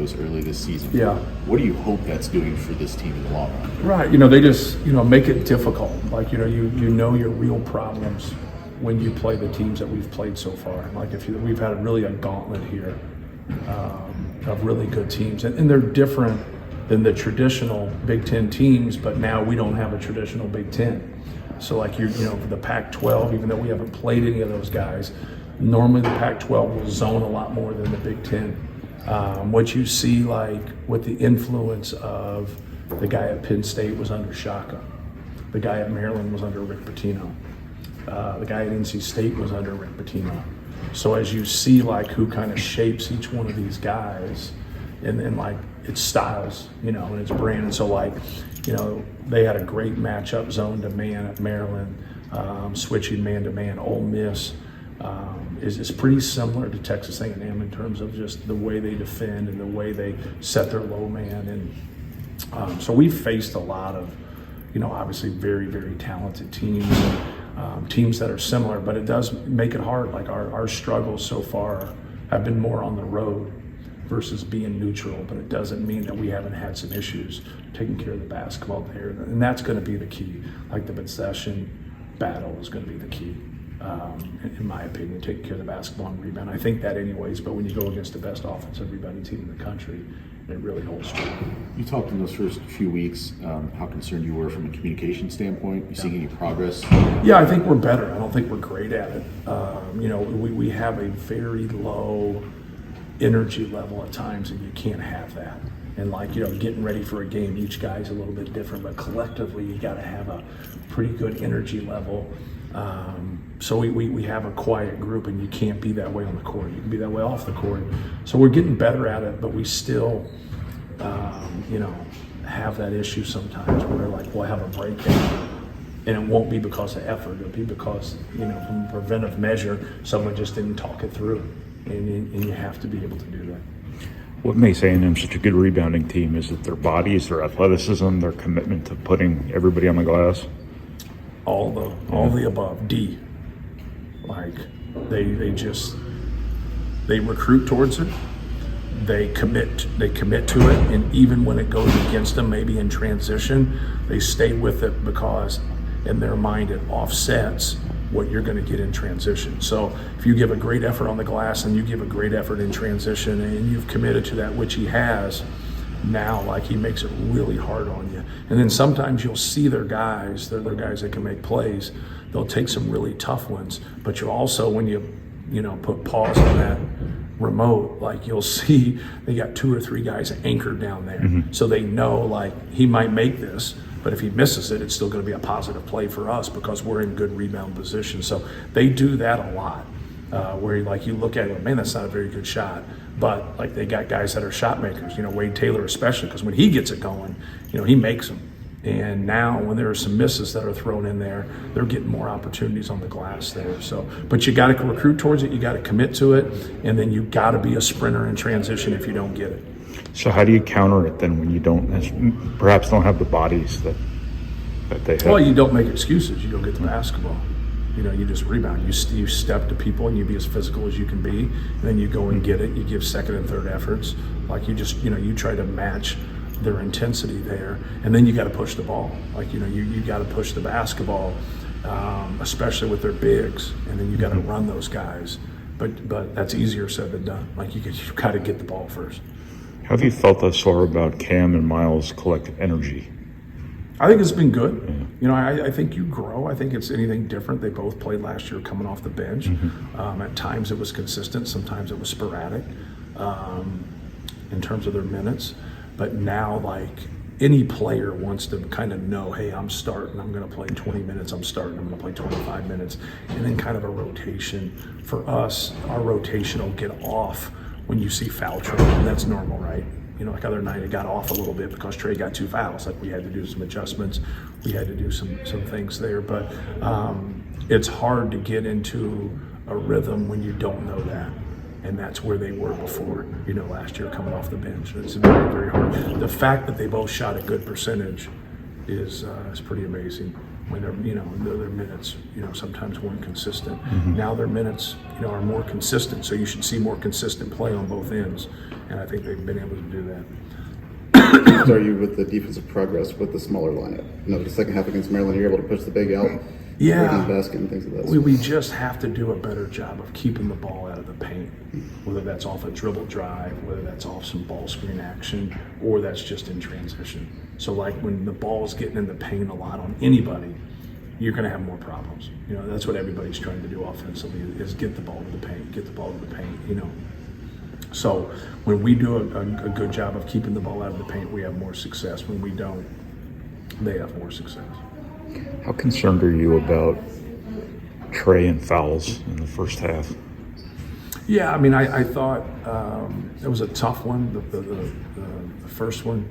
those early this season. Yeah. What do you hope that's doing for this team in the long run? Right. They just, make it difficult. Like, you know your real problems when you play the teams that we've played so far. Like, we've had really a gauntlet here of really good teams. And they're different than the traditional Big Ten teams, but now we don't have a traditional Big Ten. So like for the Pac-12, even though we haven't played any of those guys, normally the Pac-12 will zone a lot more than the Big Ten. What you see like with the influence of the guy at Penn State was under Shaka, the guy at Maryland was under Rick Pitino, the guy at NC State was under Rick Pitino. So as you see like who kind of shapes each one of these guys, and then like its styles, and its brand. And so like, they had a great matchup zone to man at Maryland, switching man to man. Ole Miss is pretty similar to Texas A&M in terms of just the way they defend and the way they set their low man. And so we've faced a lot of, obviously very, very talented teams, teams that are similar, but it does make it hard. Like our struggles so far have been more on the road versus being neutral, but it doesn't mean that we haven't had some issues taking care of the basketball there. And that's going to be the key. Like the possession battle is going to be the key, in my opinion, taking care of the basketball and rebound. I think that anyways, but when you go against the best offensive rebounding team in the country, it really holds true. You talked in those first few weeks how concerned you were from a communication standpoint. You seeing any progress? Yeah, I think we're better. I don't think we're great at it. We have a very low energy level at times, and you can't have that. And like, getting ready for a game, each guy's a little bit different, but collectively you got to have a pretty good energy level. So we have a quiet group, and you can't be that way on the court. You can be that way off the court. So we're getting better at it, but we still, have that issue sometimes where like we'll have a breakdown, and it won't be because of effort. It'll be because, from a preventive measure, someone just didn't talk it through. And you have to be able to do that. What makes A&M such a good rebounding team? Is it their bodies, their athleticism, their commitment to putting everybody on the glass? All the above. D. Like they recruit towards it. They commit to it, and even when it goes against them, maybe in transition, they stay with it because in their mind it offsets what you're going to get in transition. So if you give a great effort on the glass and you give a great effort in transition and you've committed to that, which he has, now like he makes it really hard on you. And then sometimes you'll see they're guys that can make plays. They'll take some really tough ones, but you'll also, when you put pause on that remote, like you'll see they got 2 or 3 guys anchored down there. Mm-hmm. So they know like he might make this, but if he misses it, it's still going to be a positive play for us because we're in good rebound position. So they do that a lot, where like you look at it, man, that's not a very good shot. But like they got guys that are shot makers, Wade Taylor especially, because when he gets it going, he makes them. And now when there are some misses that are thrown in there, they're getting more opportunities on the glass there. So, but you got to recruit towards it, you got to commit to it, and then you got to be a sprinter in transition if you don't get it. So how do you counter it then when you perhaps don't have the bodies that they have? Well, you don't make excuses. You don't get the basketball. You just rebound. You step to people and you be as physical as you can be. And then you go and get it. You give second and third efforts. Like you just, you try to match their intensity there. And then you got to push the ball. Like, you got to push the basketball, especially with their bigs. And then you got to run those guys. But that's easier said than done. Like you got to get the ball first. How have you felt thus far about Cam and Miles' collective energy? I think it's been good. Yeah. I think you grow. I think it's anything different. They both played last year coming off the bench. Mm-hmm. At times it was consistent. Sometimes it was sporadic in terms of their minutes. But now, like, any player wants to kind of know, hey, I'm starting. I'm going to play 20 minutes. I'm starting. I'm going to play 25 minutes. And then kind of a rotation. For us, our rotation will get off when you see foul trouble. And that's normal, right? Like other night, it got off a little bit because Trey got 2 fouls. Like we had to do some adjustments. We had to do some things there. But it's hard to get into a rhythm when you don't know that. And that's where they were before, last year coming off the bench. It's very, very hard. The fact that they both shot a good percentage is pretty amazing. when their minutes, sometimes weren't consistent. Now their minutes, are more consistent. So you should see more consistent play on both ends, and I think they've been able to do that. Are you with the defensive progress with the smaller lineup? The second half against Maryland, you're able to push the big out, Yeah, the basket and things like that. we just have to do a better job of keeping the ball out of the paint, whether that's off a dribble drive, whether that's off some ball screen action, or that's just in transition. So like when the ball's getting in the paint a lot on anybody, you're going to have more problems. That's what everybody's trying to do offensively is get the ball to the paint, So when we do a good job of keeping the ball out of the paint, we have more success. When we don't, they have more success. How concerned are you about Trey and fouls in the first half? Yeah, I thought it was a tough one, the first one,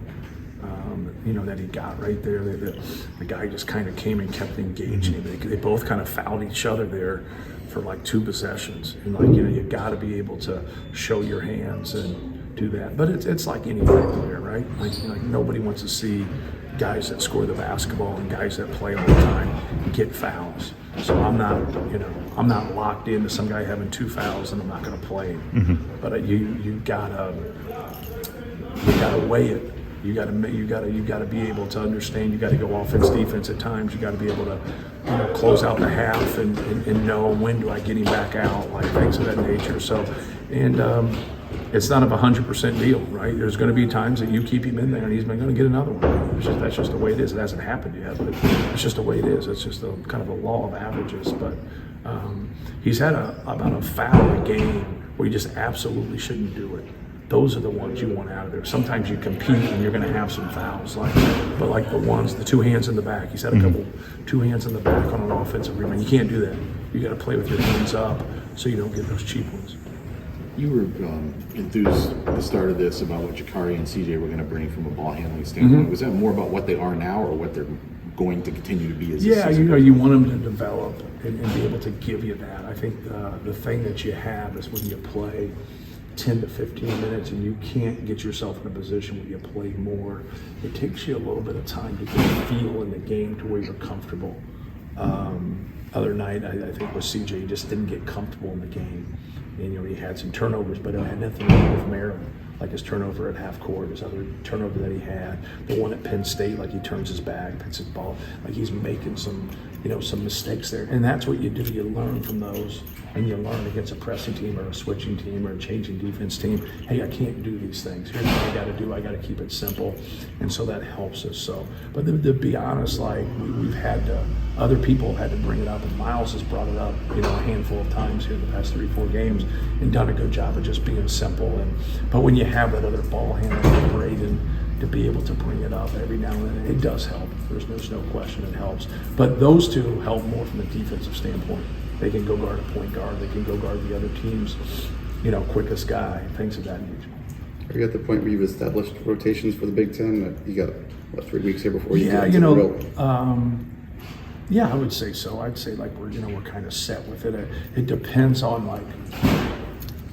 that he got right there. The guy just kind of came and kept engaging. They both kind of fouled each other there for like 2 possessions. And you got to be able to show your hands and do that. But it's like any player, right? Like nobody wants to see guys that score the basketball and guys that play all the time get fouls. So I'm not locked into some guy having 2 fouls and I'm not going to play. But you gotta weigh it. You gotta be able to understand. You got to go offense, defense at times. You got to be able to close out the half and know when do I get him back out, like things of that nature. So it's not a 100% deal, right? There's going to be times that you keep him in there and he's going to get another one. That's just the way it is. It hasn't happened yet, but it's just the way it is. It's just kind of a law of averages. But he's had about a foul a game where you just absolutely shouldn't do it. Those are the ones you want out of there. Sometimes you compete and you're going to have some fouls, but like the 2 hands in the back. He's had a couple 2 hands in the back on an offensive rebound. You can't do that. You got to play with your hands up so you don't get those cheap ones. You were enthused at the start of this about what Jakari and CJ were going to bring from a ball handling standpoint. Was that more about what they are now or what they're going to continue to be as Yeah, a season? you want them to develop and be able to give you that. I think the thing that you have is when you play 10 to 15 minutes and you can't get yourself in a position where you play more, it takes you a little bit of time to get a feel in the game to where you're comfortable. Other night, I think with CJ, he just didn't get comfortable in the game. And he had some turnovers, but it had nothing to do with Maryland. Like his turnover at half court, his other turnover that he had, the one at Penn State, like he turns his back, puts his ball, like he's making some mistakes there. And that's what you do. You learn from those, and you learn against a pressing team or a switching team or a changing defense team. Hey, I can't do these things. Here's what I got to do. I got to keep it simple, and so that helps us. So, but to be honest, like we've had to, other people had to bring it up, and Miles has brought it up, a handful of times here in the past 3-4 games, and done a good job of just being simple. But when you have that other ball handler, Braden, to be able to bring it up every now and then, it does help. There's no question it helps. But those two help more from a defensive standpoint. They can go guard a point guard. They can go guard the other team's, quickest guy, things of that nature. Are you at the point where you've established rotations for the Big Ten? You got 3 weeks here before you get Yeah, into the real... Yeah, I would say so. I'd say like we're kind of set with it. It depends on like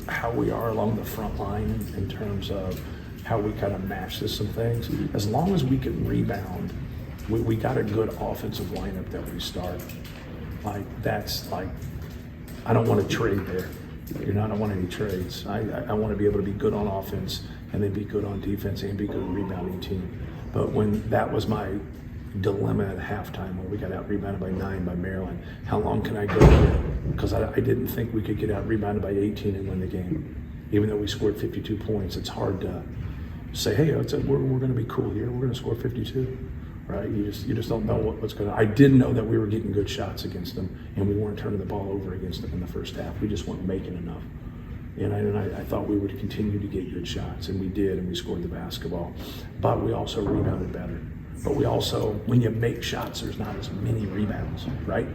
how we are along the front line in terms of how we kind of match this some things. As long as we can rebound, we got a good offensive lineup that we start. Like that's like, I don't want to trade there. I don't want any trades. I want to be able to be good on offense and then be good on defense and be good rebounding team. But when that was my dilemma at halftime when we got out rebounded by 9 by Maryland, how long can I go here? Because I didn't think we could get out rebounded by 18 and win the game. Even though we scored 52 points, it's hard to say, hey, we're going to be cool here. We're going to score 52, right? You just don't know what's going to. I did know that we were getting good shots against them, and we weren't turning the ball over against them in the first half. We just weren't making enough. And I thought we would continue to get good shots, and we did, and we scored the basketball. But we also rebounded better. But we also, when you make shots, there's not as many rebounds, right?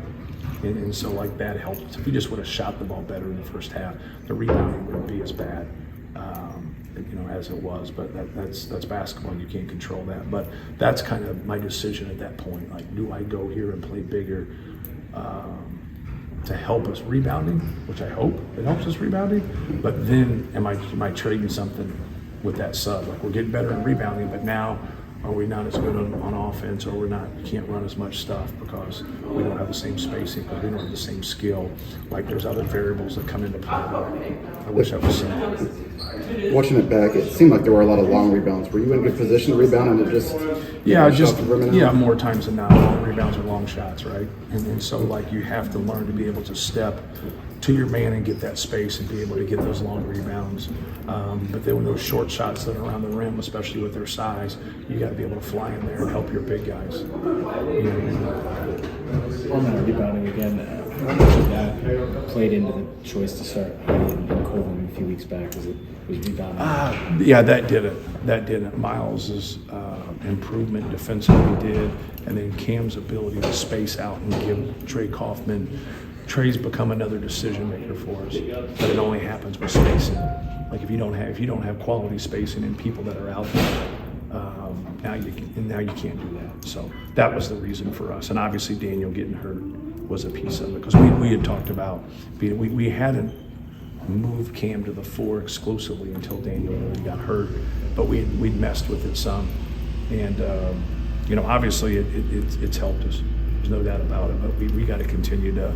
And so like that helped. If we just would have shot the ball better in the first half, the rebounding wouldn't be as bad, as it was. But that's basketball, and you can't control that. But that's kind of my decision at that point. Like, do I go here and play bigger to help us rebounding, which I hope it helps us rebounding. But then am I trading something with that sub? Like, we're getting better in rebounding, but now Are we not as good on offense, or can't run as much stuff because we don't have the same spacing, because we don't have the same skill? Like, there's other variables that come into play. I wish I was saying. Watching it back, it seemed like there were a lot of long rebounds. Were you in good position to rebound and it just more times than not, long rebounds are long shots, right? And so like you have to learn to be able to step to your man and get that space and be able to get those long rebounds. But then when those short shots that are around the rim, especially with their size, you got to be able to fly in there and help your big guys. On that rebounding again, how much of that played into the choice to start in Colvin a few weeks back? Was rebounding? Yeah, that did it. That did it. Miles's improvement defensively did, and then Cam's ability to space out and give Trey Kaufman. Trey's become another decision maker for us, but it only happens with spacing. Like if you don't have quality spacing and people that are out there, now you can't do that. So that was the reason for us, and obviously Daniel getting hurt was a piece of it, because we had talked about we hadn't moved Cam to the 4 exclusively until Daniel really got hurt, but we'd messed with it some, and obviously it's helped us. There's no doubt about it, but we got to continue to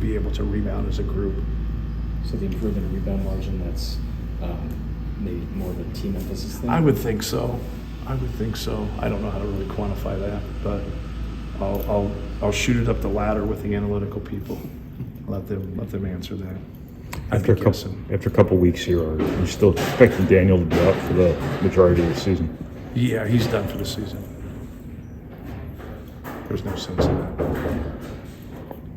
be able to rebound as a group. So the improvement in rebound margin, that's maybe more of a team emphasis thing? I would think so. I don't know how to really quantify that, but I'll shoot it up the ladder with the analytical people. Let them answer that. After a couple weeks here, are you still expecting Daniel to be out for the majority of the season? Yeah, he's done for the season. There's no sense in that.